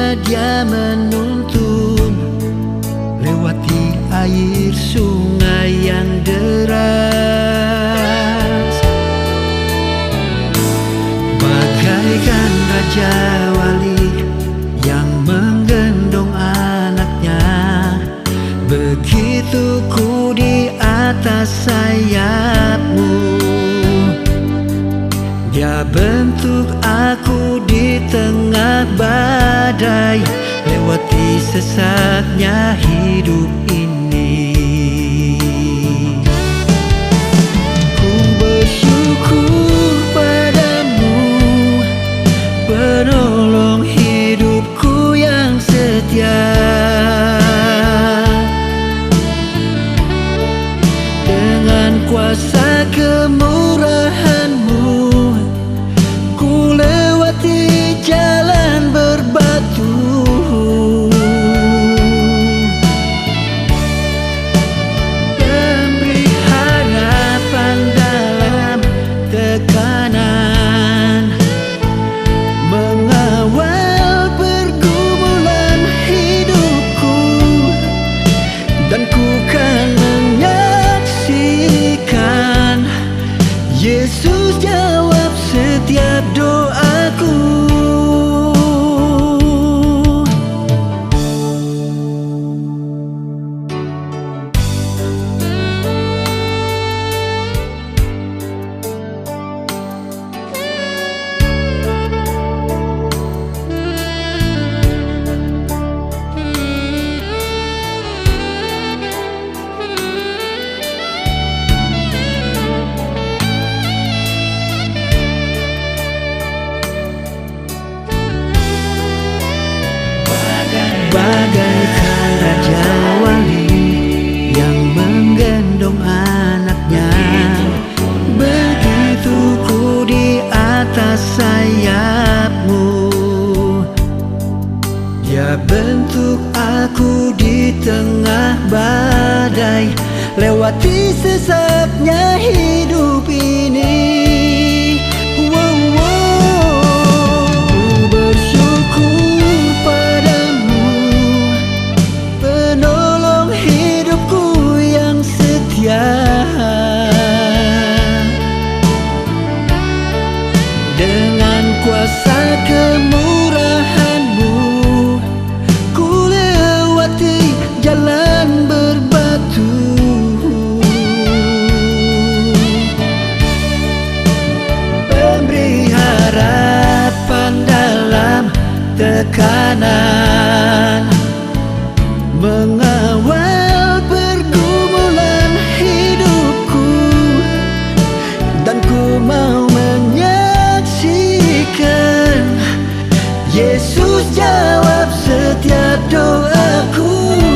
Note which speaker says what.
Speaker 1: Dia menuntun lewati air sungai yang deras, bagaikan raja wali yang menggendong anaknya. Begitu ku di atas sayapmu, Dia bentuk aku di tengah badai, lewati sesatnya hidup ini. Ku bersyukur padamu, penolong hidupku yang setia. Dengan kuasa kemurahan-Mu, ku lewati jalan berbatu. Memberi harapan dalam tekanan, mengawal pergumulan hidupku, dan ku kan menyaksikan Yesus jawab setiap doaku. Bagaikan raja wali yang menggendong anaknya, begitu ku di atas sayap-Mu. Dia bentuk aku di tengah badai, lewati sesatnya hidup ini. Dengan kuasa kemurahan-Mu, ku lewati jalan berbatu. Memberi harapan dalam tekanan, mengawal pergumulan hidupku, dan ku mau menyaksikan Yesus jawab setiap doaku.